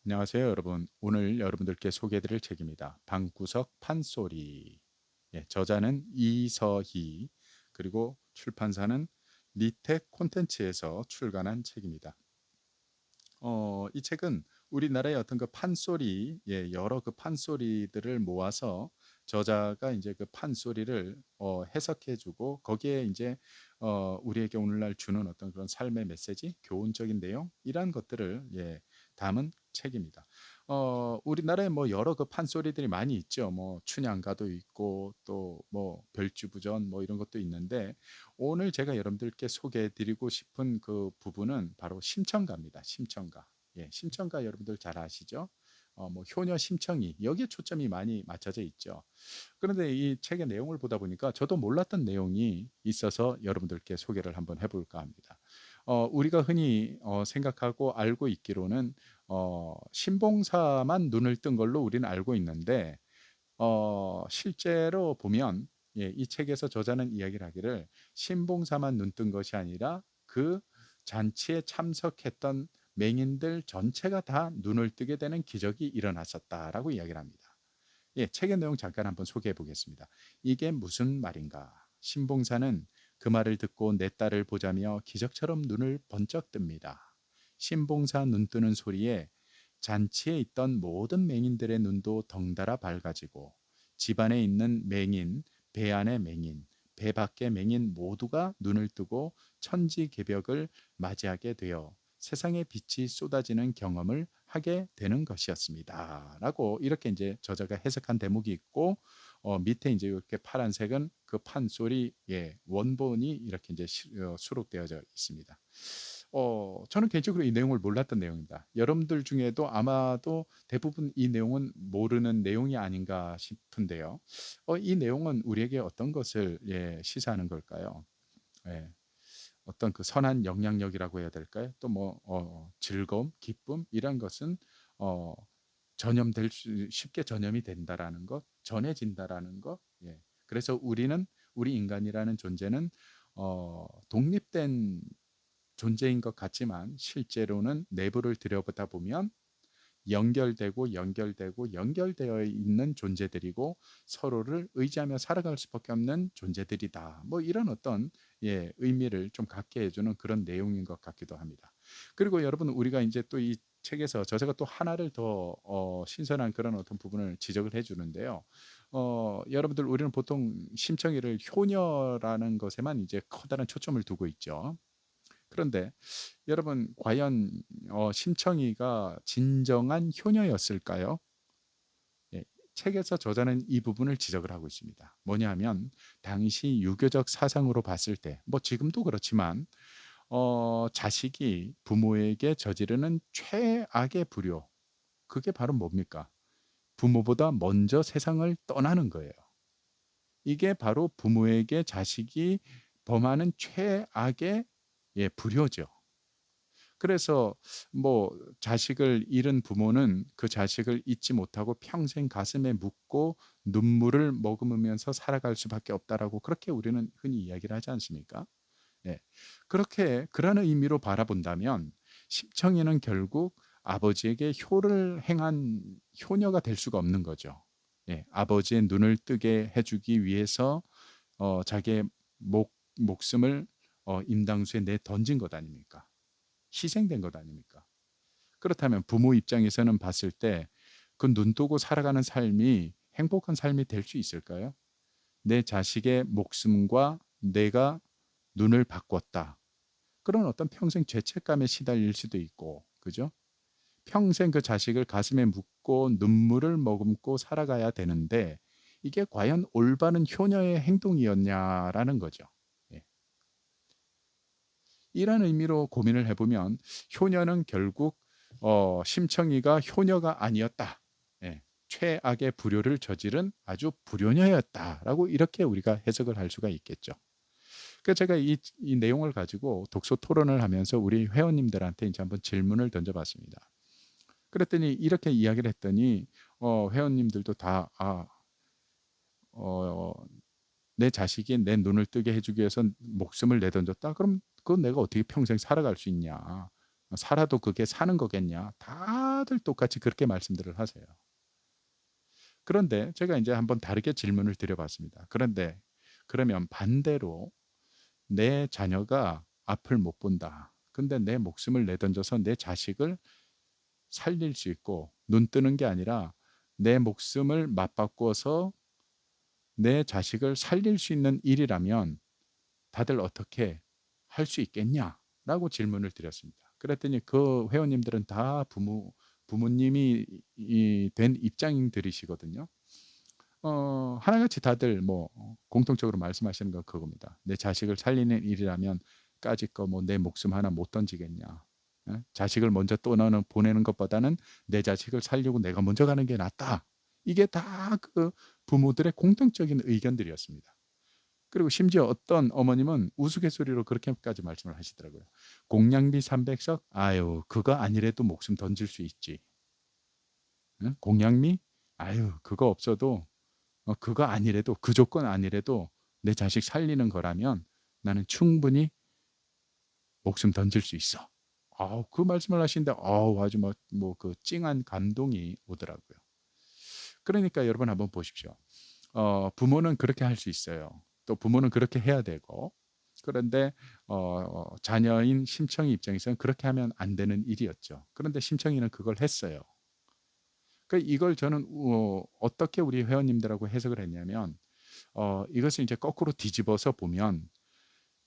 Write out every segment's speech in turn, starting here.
안녕하세요, 여러분. 오늘 여러분들께 소개해드릴 책입니다. 방구석 판소리. 저자는 이서희, 그리고 출판사는 리텍 콘텐츠에서 출간한 책입니다. 이 책은 우리나라의 어떤 그 판소리, 여러 그 판소리들을 모아서 저자가 이제 그 판소리를 해석해주고 거기에 이제 우리에게 오늘날 주는 어떤 그런 삶의 메시지, 교훈적인 내용 이러한 것들을 담은 책입니다. 우리나라에 뭐 여러 그 판소리들이 많이 있죠. 뭐 춘향가도 있고 또 뭐 별주부전 뭐 이런 것도 있는데 오늘 제가 여러분들께 소개해드리고 싶은 그 부분은 바로 심청가입니다. 심청가. 심청가 여러분들 잘 아시죠? 뭐 효녀 심청이 여기에 초점이 많이 맞춰져 있죠. 그런데 이 책의 내용을 보다 보니까 저도 몰랐던 내용이 있어서 여러분들께 소개를 한번 해볼까 합니다. 우리가 흔히 생각하고 알고 있기로는 신봉사만 눈을 뜬 걸로 우리는 알고 있는데 실제로 보면 이 책에서 저자는 이야기를 하기를 신봉사만 눈뜬 것이 아니라 그 잔치에 참석했던 맹인들 전체가 다 눈을 뜨게 되는 기적이 일어났었다라고 이야기를 합니다. 책의 내용 잠깐 한번 소개해 보겠습니다. 이게 무슨 말인가? 신봉사는 그 말을 듣고 내 딸을 보자며 기적처럼 눈을 번쩍 뜹니다. 신봉사 눈 뜨는 소리에 잔치에 있던 모든 맹인들의 눈도 덩달아 밝아지고 집안에 있는 맹인, 배 안의 맹인, 배 밖의 맹인 모두가 눈을 뜨고 천지개벽을 맞이하게 되어 세상의 빛이 쏟아지는 경험을 하게 되는 것이었습니다. 라고 이렇게 이제 저자가 해석한 대목이 있고 밑에 이제 이렇게 파란색은 그 판소리 원본이 이렇게 이제 수록되어져 있습니다. 저는 개인적으로 이 내용을 몰랐던 내용입니다. 여러분들 중에도 아마도 대부분 이 내용은 모르는 내용이 아닌가 싶은데요. 이 내용은 우리에게 어떤 것을 시사하는 걸까요? 예, 어떤 그 선한 영향력이라고 해야 될까요? 또 뭐 즐거움, 기쁨 이런 것은 어, 쉽게 전염이 된다라는 것, 전해진다라는 것. 그래서 우리 인간이라는 존재는 독립된 존재인 것 같지만 실제로는 내부를 들여보다 보면 연결되어 있는 존재들이고 서로를 의지하며 살아갈 수밖에 없는 존재들이다. 뭐 이런 어떤 의미를 좀 갖게 해주는 그런 내용인 것 같기도 합니다. 그리고 여러분 우리가 이제 또 이 책에서 저자가 또 하나를 더 신선한 그런 어떤 부분을 지적을 해주는데요. 여러분들 우리는 보통 심청이를 효녀라는 것에만 이제 커다란 초점을 두고 있죠. 그런데 여러분 과연 심청이가 진정한 효녀였을까요? 책에서 저자는 이 부분을 지적을 하고 있습니다. 뭐냐면 당시 유교적 사상으로 봤을 때, 뭐 지금도 그렇지만 자식이 부모에게 저지르는 최악의 불효, 그게 바로 뭡니까? 부모보다 먼저 세상을 떠나는 거예요. 이게 바로 부모에게 자식이 범하는 최악의 불효죠. 그래서 뭐 자식을 잃은 부모는 그 자식을 잊지 못하고 평생 가슴에 묻고 눈물을 머금으면서 살아갈 수밖에 없다라고 그렇게 우리는 흔히 이야기를 하지 않습니까? 네. 그렇게 그런 의미로 바라본다면 심청이는 결국 아버지에게 효를 행한 효녀가 될 수가 없는 거죠. 아버지의 눈을 뜨게 해주기 위해서 자기의 목숨을 임당수에 내 던진 것 아닙니까? 희생된 것 아닙니까? 그렇다면 부모 입장에서는 봤을 때 그 눈 뜨고 살아가는 삶이 행복한 삶이 될 수 있을까요? 내 자식의 목숨과 내가 눈을 바꿨다. 그런 어떤 평생 죄책감에 시달릴 수도 있고, 그죠? 평생 그 자식을 가슴에 묻고 눈물을 머금고 살아가야 되는데 이게 과연 올바른 효녀의 행동이었냐라는 거죠. 예. 이런 의미로 고민을 해보면 효녀는 결국 심청이가 효녀가 아니었다. 최악의 불효를 저지른 아주 불효녀였다라고 이렇게 우리가 해석을 할 수가 있겠죠. 그래서 제가 이 내용을 가지고 독서 토론을 하면서 우리 회원님들한테 이제 한번 질문을 던져봤습니다. 그랬더니 이렇게 이야기를 했더니 회원님들도 다 어, 내 자식이 내 눈을 뜨게 해주기 위해서 목숨을 내던졌다. 그럼 그건 내가 어떻게 평생 살아갈 수 있냐? 살아도 그게 사는 거겠냐? 다 다들 똑같이 그렇게 말씀들을 하세요. 그런데 제가 이제 한번 다르게 질문을 드려봤습니다. 그런데 그러면 반대로 내 자녀가 앞을 못 본다. 근데 내 목숨을 내던져서 내 자식을 살릴 수 있고 눈 뜨는 게 아니라 내 목숨을 맞바꿔서 내 자식을 살릴 수 있는 일이라면 다들 어떻게 할 수 있겠냐라고 질문을 드렸습니다. 그랬더니 그 회원님들은 다 부모님이 된 입장들이시거든요. 하나같이 다들 뭐 공통적으로 말씀하시는 건 그겁니다. 내 자식을 살리는 일이라면 까짓 거 뭐 내 목숨 하나 못 던지겠냐. 자식을 먼저 떠나는 보내는 것보다는 내 자식을 살려고 내가 먼저 가는 게 낫다. 이게 다 그 부모들의 공통적인 의견들이었습니다. 그리고 심지어 어떤 어머님은 우스갯소리로 그렇게까지 말씀을 하시더라고요. 공양비 300석? 아유, 그거 아니래도 목숨 던질 수 있지. 응? 공양미? 아유, 그거 없어도 그거 아니래도 그 조건 아니래도 내 자식 살리는 거라면 나는 충분히 목숨 던질 수 있어. 그 말씀을 하시는데 아주 그 찡한 감동이 오더라고요. 그러니까 여러분 한번 보십시오. 부모는 그렇게 할 수 있어요. 또 부모는 그렇게 해야 되고 그런데 자녀인 심청이 입장에서는 그렇게 하면 안 되는 일이었죠. 그런데 심청이는 그걸 했어요. 이걸 저는 어떻게 우리 회원님들하고 해석을 했냐면 이것을 이제 거꾸로 뒤집어서 보면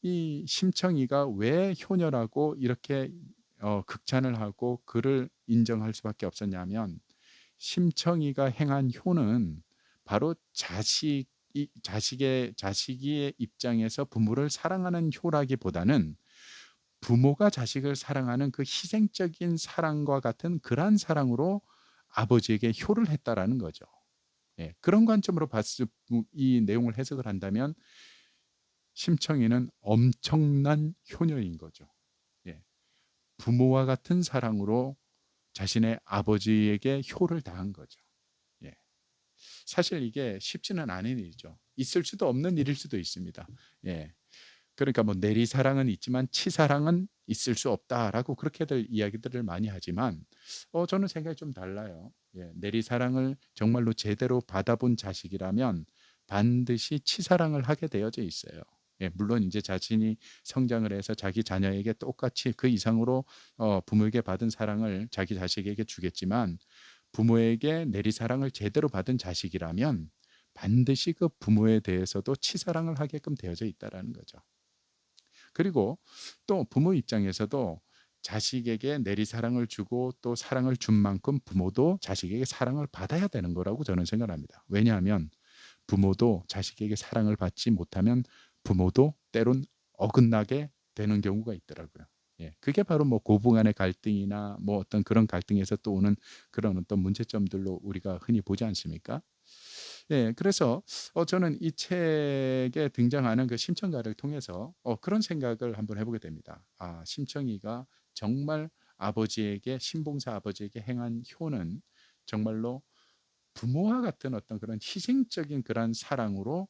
이 심청이가 왜 효녀라고 이렇게 극찬을 하고 그를 인정할 수밖에 없었냐면 심청이가 행한 효는 바로 자식의 입장에서 부모를 사랑하는 효라기보다는 부모가 자식을 사랑하는 그 희생적인 사랑과 같은 그러한 사랑으로 아버지에게 효를 했다라는 거죠. 예, 그런 관점으로 봤을 이 내용을 해석을 한다면 심청이는 엄청난 효녀인 거죠. 예, 부모와 같은 사랑으로 자신의 아버지에게 효를 다한 거죠. 예, 사실 이게 쉽지는 않은 일이죠. 있을 수도 없는 일일 수도 있습니다. 예, 그러니까 뭐 내리사랑은 있지만 치사랑은 있을 수 없다라고 그렇게들 이야기들을 많이 하지만 저는 생각이 좀 달라요. 예, 내리사랑을 정말로 제대로 받아본 자식이라면 반드시 치사랑을 하게 되어져 있어요. 예, 물론 이제 자신이 성장을 해서 자기 자녀에게 똑같이 그 이상으로 부모에게 받은 사랑을 자기 자식에게 주겠지만 부모에게 내리사랑을 제대로 받은 자식이라면 반드시 그 부모에 대해서도 치사랑을 하게끔 되어져 있다라는 거죠. 그리고 또 부모 입장에서도 자식에게 내리사랑을 주고 또 사랑을 준 만큼 부모도 자식에게 사랑을 받아야 되는 거라고 저는 생각합니다. 왜냐하면 부모도 자식에게 사랑을 받지 못하면 부모도 때론 어긋나게 되는 경우가 있더라고요. 예, 그게 바로 뭐 고부간의 갈등이나 뭐 어떤 그런 갈등에서 또 오는 그런 어떤 문제점들로 우리가 흔히 보지 않습니까? 예, 그래서 저는 이 책에 등장하는 그 심청가를 통해서 그런 생각을 한번 해보게 됩니다. 심청이가 정말 아버지에게 신봉사 아버지에게 행한 효는 정말로 부모와 같은 어떤 그런 희생적인 그런 사랑으로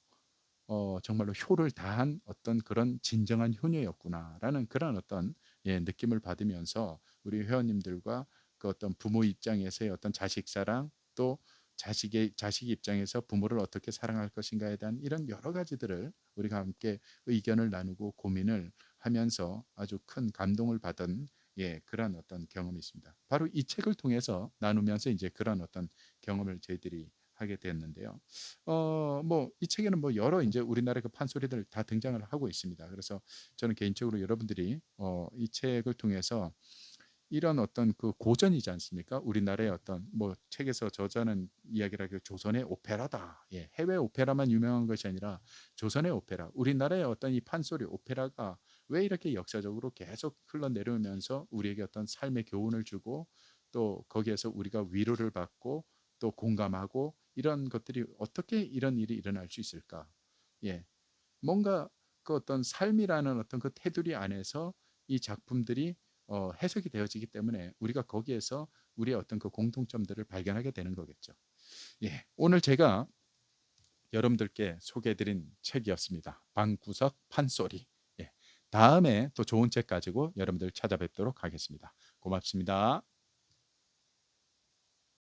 정말로 효를 다한 어떤 그런 진정한 효녀였구나라는 그런 어떤 느낌을 받으면서 우리 회원님들과 그 어떤 부모 입장에서의 어떤 자식 사랑 또 자식 입장에서 부모를 어떻게 사랑할 것인가에 대한 이런 여러 가지들을 우리가 함께 의견을 나누고 고민을 하면서 아주 큰 감동을 받은 그런 어떤 경험이 있습니다. 바로 이 책을 통해서 나누면서 이제 그런 어떤 경험을 저희들이 하게 됐는데요. 뭐 이 책에는 뭐 여러 이제 우리나라의 그 판소리들 다 등장을 하고 있습니다. 그래서 저는 개인적으로 여러분들이 이 책을 통해서 이런 어떤 그 고전이지 않습니까? 우리나라의 어떤 뭐 책에서 저자는 이야기를 하기를 조선의 오페라다. 예, 해외 오페라만 유명한 것이 아니라 조선의 오페라, 우리나라의 어떤 이 판소리 오페라가 왜 이렇게 역사적으로 계속 흘러내려오면서 우리에게 어떤 삶의 교훈을 주고 또 거기에서 우리가 위로를 받고 또 공감하고 이런 것들이 어떻게 이런 일이 일어날 수 있을까? 예, 뭔가 그 어떤 삶이라는 어떤 그 테두리 안에서 이 작품들이 해석이 되어지기 때문에 우리가 거기에서 우리의 어떤 그 공통점들을 발견하게 되는 거겠죠. 예, 오늘 제가 여러분들께 소개해드린 책이었습니다. 방구석 판소리. 예, 다음에 또 좋은 책 가지고 여러분들 찾아뵙도록 하겠습니다. 고맙습니다.